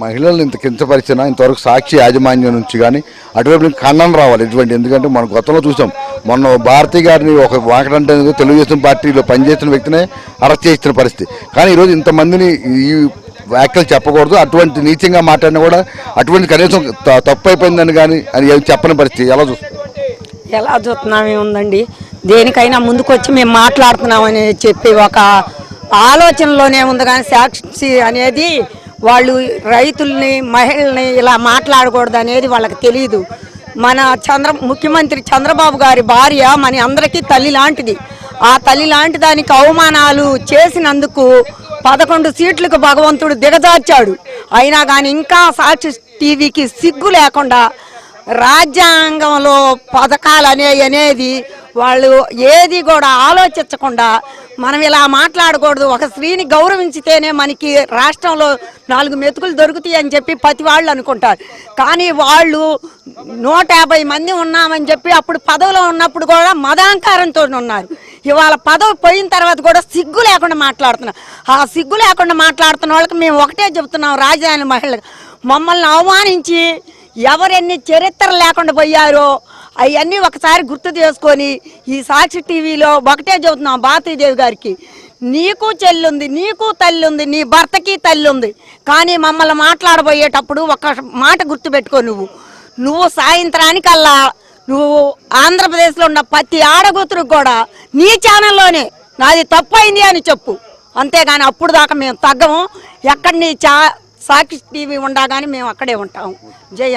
మహిళలను ఇంత కించపరిచినా ఇంతవరకు సాక్షి యాజమాన్యం నుంచి కానీ అటువైపు ఖండన రావాలి ఇటువంటి. ఎందుకంటే మనం గతంలో చూసాం, మొన్న భారతి గారిని ఒక వాకడంటే తెలుగుదేశం పార్టీలో పనిచేసిన వ్యక్తినే అరెస్ట్ చేసిన పరిస్థితి. కానీ ఈరోజు ఇంతమందిని ఈ వ్యాఖ్యలు చెప్పకూడదు, అటువంటి నీచంగా మాట్లాడినా కూడా అటువంటి కనీసం తప్పు అయిపోయిందని కానీ అని చెప్పని పరిస్థితి ఎలా చూస్తున్నామే ఉందండి. దేనికైనా ముందుకొచ్చి మేము మాట్లాడుతున్నామని చెప్పి ఒక ఆలోచనలోనే ఉంది. కానీ సాక్షి అనేది వాళ్ళు రైతుల్ని మహిళల్ని ఇలా మాట్లాడకూడదు అనేది వాళ్ళకి తెలియదు. మన ముఖ్యమంత్రి చంద్రబాబు గారి భార్య మన అందరికీ తల్లి లాంటిది. ఆ తల్లి లాంటి దానికి అవమానాలు చేసినందుకు 11 సీట్లకు భగవంతుడు దిగజార్చాడు. అయినా కానీ ఇంకా సాక్షి టీవీకి సిగ్గు లేకుండా రాజ్యాంగంలో పథకాలు అనేది వాళ్ళు ఏది కూడా ఆలోచించకుండా మనం ఇలా మాట్లాడకూడదు. ఒక స్త్రీని గౌరవించితేనే మనకి రాష్ట్రంలో 4 మెతుకులు దొరుకుతాయి అని చెప్పి ప్రతి వాళ్ళు అనుకుంటారు. కానీ వాళ్ళు 150 మంది ఉన్నామని చెప్పి అప్పుడు పదవిలో ఉన్నప్పుడు కూడా మదాంకారంతో ఉన్నారు. ఇవాళ పదవి పోయిన తర్వాత కూడా సిగ్గు లేకుండా మాట్లాడుతున్నారు. ఆ సిగ్గు లేకుండా మాట్లాడుతున్న వాళ్ళకి మేము ఒకటే చెబుతున్నాం, రాజధాని మహిళలు మమ్మల్ని అవమానించి ఎవరెన్ని చరిత్ర లేకుండా పోయారో అవన్నీ ఒకసారి గుర్తు చేసుకొని ఈ సాక్షి టీవీలో ఒకటే చెబుతున్నాం భారతీదేవి గారికి, నీకు చెల్లుంది, నీకు తల్లి ఉంది, నీ భర్తకి తల్లి ఉంది. కానీ మమ్మల్ని మాట్లాడబోయేటప్పుడు ఒక మాట గుర్తుపెట్టుకో, నువ్వు సాయంత్రానికల్లా నువ్వు ఆంధ్రప్రదేశ్లో ఉన్న ప్రతి ఆడగూతురికి కూడా నీ ఛానల్లోనే నాది తప్పైంది అని చెప్పు. అంతేగాని అప్పుడు దాకా మేము తగ్గము. ఎక్కడ నీ సాక్షి టీవీ ఉండగానే మేము అక్కడే ఉంటాము. జయ